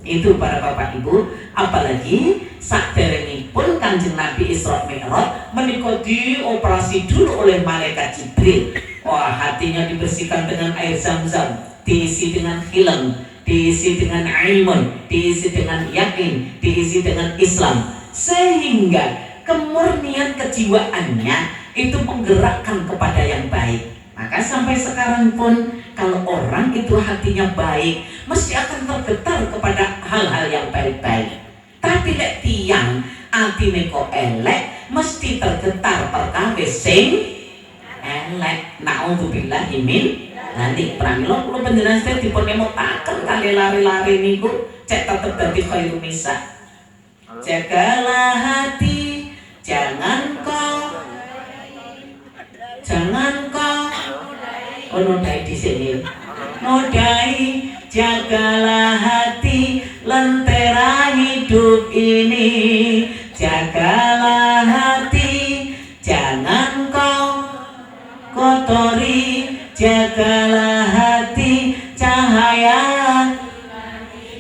Itu para bapak ibu, apalagi saderengipun Kanjeng Nabi Isra Mi'raj menika dioperasi dulu oleh malaikat Jibril. Wah, hatinya dibersihkan dengan air zam-zam, diisi dengan hilm, diisi dengan ilmun, diisi dengan yakin, diisi dengan Islam, sehingga kemurnian kejiwaannya itu menggerakkan kepada yang baik. Maka sampai sekarang pun kalau orang itu hatinya baik, mesti akan tergetar kepada hal-hal yang baik-baik. Tapi lek tiang atine kok elek, mesti tergetar perkawis sing elek. Naudzubillahi min nanti pramila kula panjenengan sedaya dipun emotaken kali lari-lari niku cek tetep dadi khairun nisa. Jagalah hati, jangan kau nodai di sini. Nodai, jagalah hati, lentera hidup ini. Jagalah hati, jangan kau kotori. Jagalah hati, cahaya.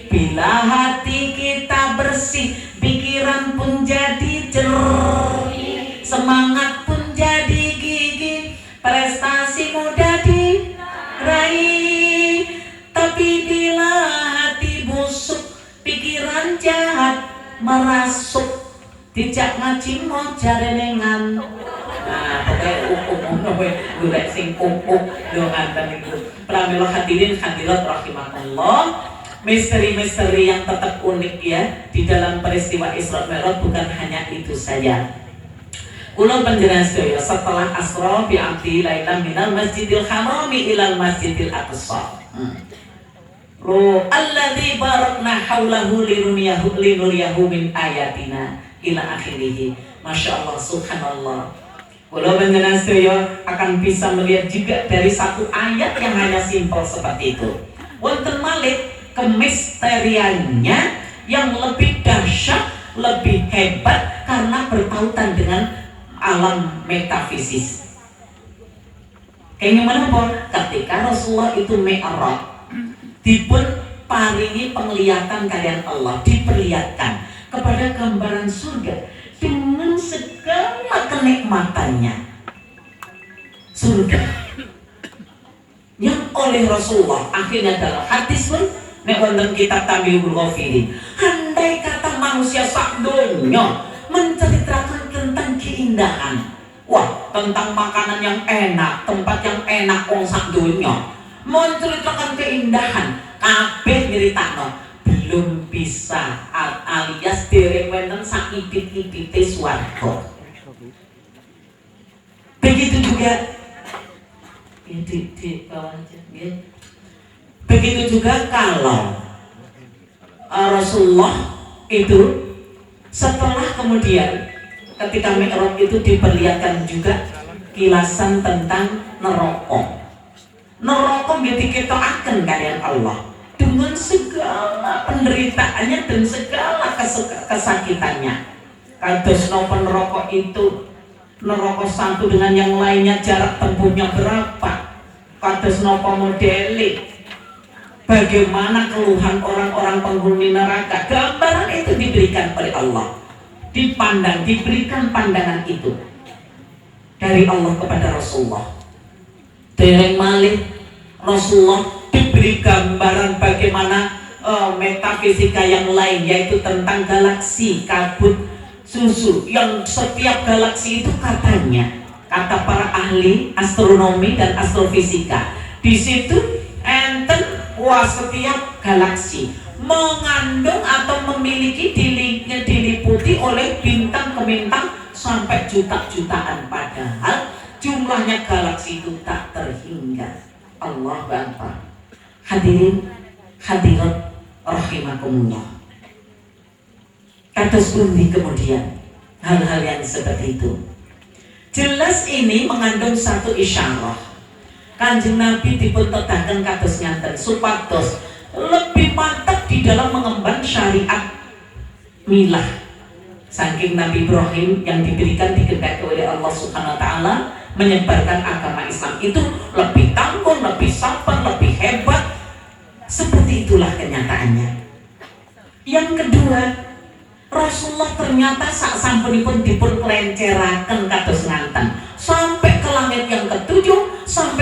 Bila hati kita bersih, pikiran pun jadi jernih, semangat pun jadi gigih, prestasi mudah diraih. Tapi bila hati busuk, pikiran jahat merasuk, dijak ngaji mau jarenengan. Nah, pokoknya umum golek sing umum yo ngaten niku. Pramila hadirin hadirat rahimakumullah. Misteri-misteri yang tetap unik ya di dalam peristiwa Isra Mi'raj bukan hanya itu saja. Kula panjenengan sedaya setelah asra bi abdi lailan minal masjidil harami ilal masjidil aqsa. Alladzi barakna haulahu linuriyahu min ayatina ila akhirih. Masya Allah, subhanallah. Kula panjenengan sedaya akan bisa melihat juga dari satu ayat yang hanya simpel seperti itu. Wonten malih kemisteriannya yang lebih dahsyat, lebih hebat karena bertautan dengan alam metafisis. Kayak gimana po? Ketika Rasulullah itu Mi'raj, dipun paringi penglihatan kalian Allah, diperlihatkan kepada gambaran surga dengan segala kenikmatannya. Surga yang oleh Rasulullah akhirnya dalam hadis pun nek wonten kitab Tabiul Ghafirin, andai kata manusia sak donya menceritakan tentang keindahan, wah, tentang makanan yang enak, tempat yang enak wong sak donya, menceritakan keindahan, kabeh nyeritakno, belum bisa alias dereng wonten sak ipit-ipite swarga. Begitu juga di bawah aja, ya. Begitu juga kalau Rasulullah itu setelah kemudian ketika Mi'raj itu diperlihatkan juga kilasan tentang neraka. Neraka diketokaken kalian Allah dengan segala penderitaannya dan segala kesakitannya. Kados napa neraka itu, neraka satu dengan yang lainnya jarak tempuhnya berapa? Kados napa modele? Bagaimana keluhan orang-orang penghuni neraka? Gambaran itu diberikan oleh Allah, dipandang, diberikan pandangan itu dari Allah kepada Rasulullah. Dereng malih Rasulullah diberi gambaran bagaimana metafisika yang lain, yaitu tentang galaksi kabut susu, yang setiap galaksi itu katanya, kata para ahli astronomi dan astrofisika, di situ enten wah, setiap galaksi mengandung atau memiliki diliputi oleh bintang ke bintang sampai juta-jutaan, padahal jumlahnya galaksi itu tak terhingga. Allah Akbar. Hadirin hadirat rahimakumullah. Kados pundi kemudian hal-hal yang seperti itu. Jelas ini mengandung satu isyarah. Kanjeng Nabi dipuntedaken kados nyanten supados lebih mantap di dalam mengemban syariat milah saking Nabi Ibrahim yang diberikan dikehendaki oleh Allah Subhanahu wa taala menyebarkan agama Islam itu lebih tangguh, lebih sabar, lebih hebat. Seperti itulah kenyataannya. Yang kedua, Rasulullah ternyata sak sampunipun dipun klenceraken kados nganten sampai ke langit yang ketujuh, sampai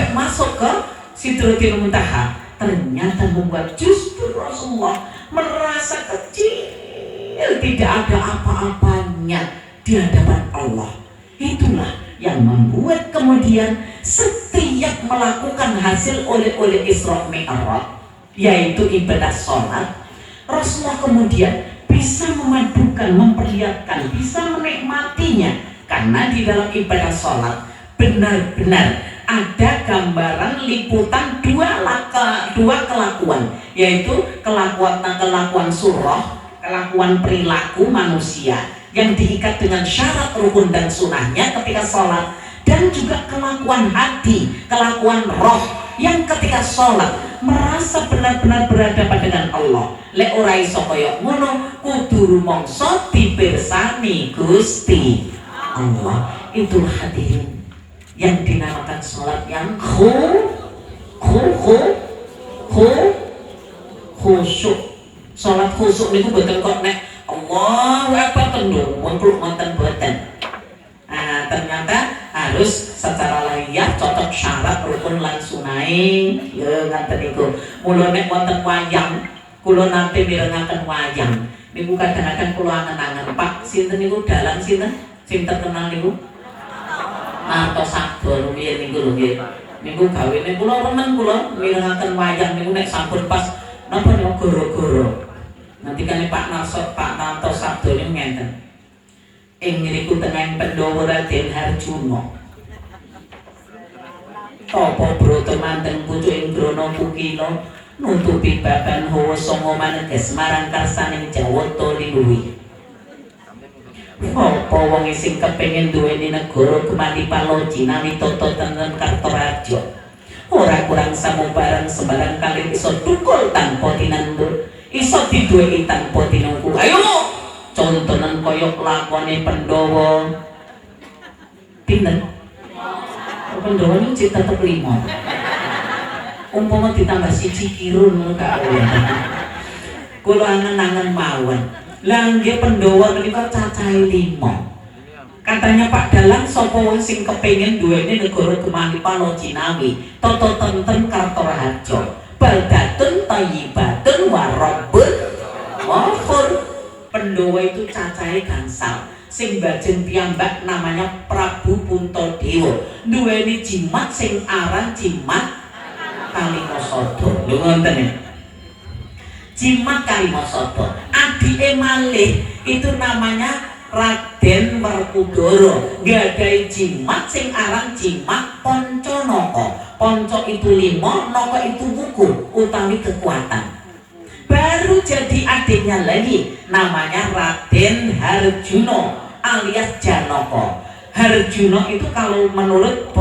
ke Sidratil Muntaha, ternyata membuat justru Rasulullah merasa kecil, tidak ada apa-apanya di hadapan Allah. Itulah yang membuat kemudian setiap melakukan hasil oleh Isra Mi'raj, yaitu ibadah sholat, Rasulullah kemudian bisa memadukan, memperlihatkan, bisa menikmatinya, karena di dalam ibadah sholat benar-benar ada gambaran liputan dua kelakuan, yaitu kelakuan surah, kelakuan perilaku manusia yang diikat dengan syarat rukun dan sunahnya ketika sholat, dan juga kelakuan hati, kelakuan roh yang ketika sholat merasa benar-benar berhadapan dengan Allah. Lek ora iso kaya ngono, kudu rumangsa dipirsani Gusti Allah. Itulah hadirin yang dinamakan sholat yang khusyuk. Sholat khusyuk niku boten kok nek Allahu Akbar tendung mengkluk ngoten boten. Nah, ternyata harus secara lahiriah cocok syarat rukun lan sunai. Ya ngaten niku. Mula nek wonten wayang, kula nate mirengaken wayang. Niku kadang-kadang kula angen-angen, Pak, sinten niku dalang sinten? Sing terkenal niku? Narto Sabdo rumiyin niku lho nggih. Niku gawene kula remen kula mirengaken wayang niku nek sampun pas napa niku goro-goro. Nanti kan Pak Narto Sabdo niku ngenten. Ing ngriku tengah Pandhawa Raden Harjuna. Tapa broto manten pucuking grana kukila nutupi baban hawa sanga maneges marang karsaning Jawata liluwi. Apa wong sing kepengin duweni negara kemati paloji nawi tata tenten Kartoraja ora kurang samubarang sembarang kali iso tukul tanpa tinandur, iso diduweni tanpa tinungku. Ayo contonan kaya lakone Pandhawa pinten? Pandhawa ini cek tetep 5. Umpama ditambah siji kirun gak oleh. Kula angen-angen mawon. Lah nggih Pandhawa menika cacahe 5. Katanya Pak Dalang sapa wong sing kepengin duweni negara kemani paloji nawi tata tenten Kartoraja baldatun thayyibatun wa rabbun ghafur. Pandhawa itu cacahe gangsal. Sing bajeng piyambak namanya Prabu Puntadewa, duweni jimat sing aran jimat Kalimasada. Lho ngoten ya. Jimat Kalimasada. Adike malih itu namanya Raden Werkudara, gadahi jimat sing aran jimat Pancanaka. Panca itu 5, naka itu buku utawi kekuatan. Baru jadi adiknya lagi namanya Raden Harjuna alias Janaka. Harjuna itu kalau menurut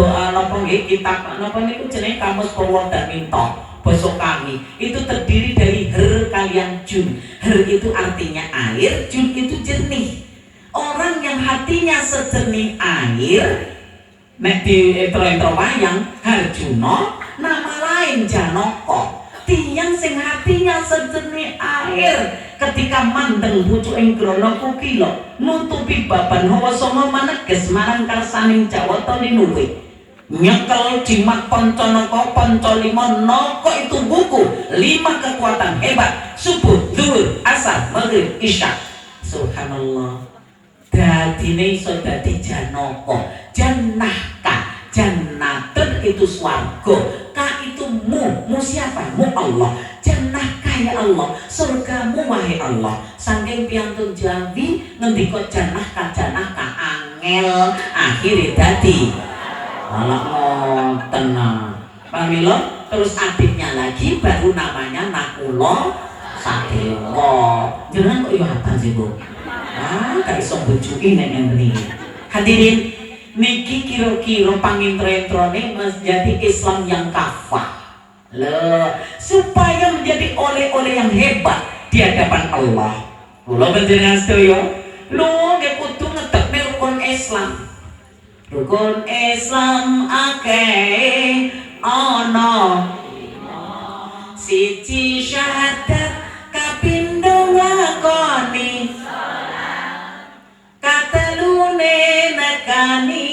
kitab napa niku jenenge Kamus Purwodamita basa kami itu terdiri dari her kalian jun. Her itu artinya air, jun itu jernih. Orang yang hatinya sejernih air nek di entro wayang Harjuna, nama lain Janaka. Tiang sing hatinya sejernih air ketika mandeng pucuking grana kukila nutupi baban hawa sanga maneges marang karsaning Jawata linuwih nyekel jimat Pancanaka panca 5 naka itu buku 5 kekuatan hebat subuh, zuhur, asar, maghrib, isya. Subhanallah. Dadine iso dadi Janaka. Jannahka, jannatun itu swarga, ka itu mu siapa? Mu Allah. Jannah kaya Allah, surgamu wahai Allah. Saking piantun Jawi ngendika jannah ka angel akhire dadi malah ngoten. Pamila terus adiknya lagi baru namanya Nakula Sadewa. Jenengan kok yo hafal sih, Bu? Gak iso bojoki nek ngene. Hadirin, niki kira-kira pangintra-intrane menjadi Islam yang kafah. Loh, supaya menjadi oleh-oleh yang hebat di hadapan Allah. Kula panjenengan sedaya, lho nggih kudu ngedekne rukun Islam. Rukun Islam akeh ana siji syahadat kapindho lakoni katelune nekani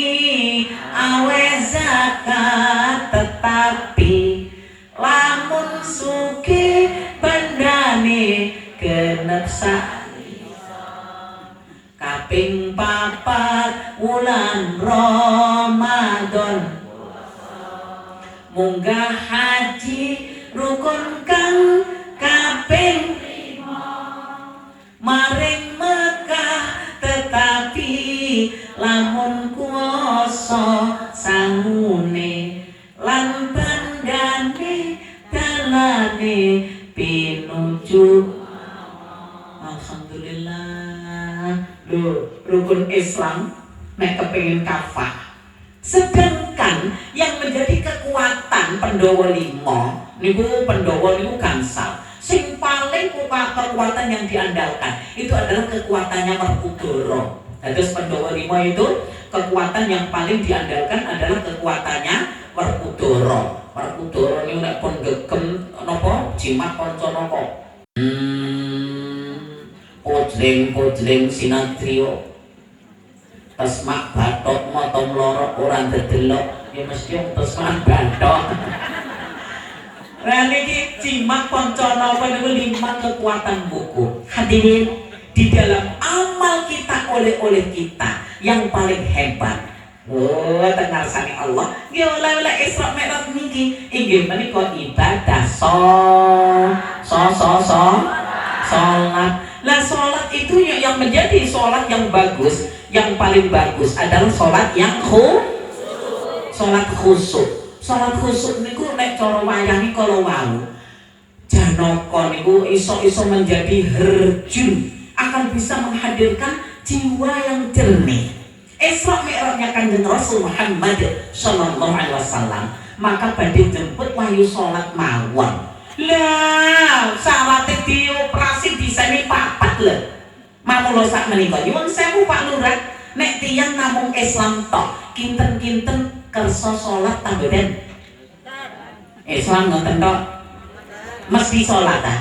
awe zakat tetapi bulan Ramadan munggah haji rukun kang kaping maring Mekah tetapi lamun kuasa sangune lan bandane dalane pinuju. Alhamdulillah lho rukun Islam nek kepengin kafah. Sedangkan yang menjadi kekuatan Pandhawa 5 niku Pandhawa niku gangsal. Sing paling kekuatan yang diandalkan itu adalah kekuatannya Werkudara. Terus Pandhawa 5 itu kekuatan yang paling diandalkan adalah kekuatannya Werkudara. Werkudara niku nek pun gegem napa jimat Pancanaka. Pojling sinatrio Tesmak bathok mata mlorot ora ndedelok ya mesti tesmak bathok. Lah niki jimat Pancanaka niku 5 kekuatan buku. Hadirin, di dalam amal kita oleh kita yang paling hebat. Oh, tengarsane Allah. Nggih oleh Isra Mi'raj niki inggih menika ibadah salat. Lah salat itu yang menjadi salat yang bagus, yang paling bagus adalah salat yang salat khusyuk. Salat khusyuk niku nek cara wayang kala wau Janaka niku iso menjadi herjun, akan bisa menghadirkan jiwa yang jernih. Isra Mi'rajnya Kanjeng Rasul Muhammad sallallahu alaihi wasallam, maka badhe jemput wahyu salat mawon. Lah, salate dioperasi diseni papat lho. Mamula sak menika nyuwun sewu Pak Lurah, nek tiyang namung Islam tok, kinten-kinten kersa salat ta mboten? Islam ngoten tok. Mesti salat ta?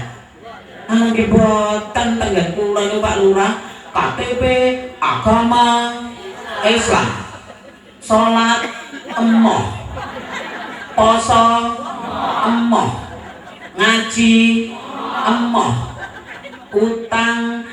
Nggih boten tenggen kula niku Pak Lurah, KTP agama Islam. Salat emoh. Poso emoh. Ngaji emoh, utang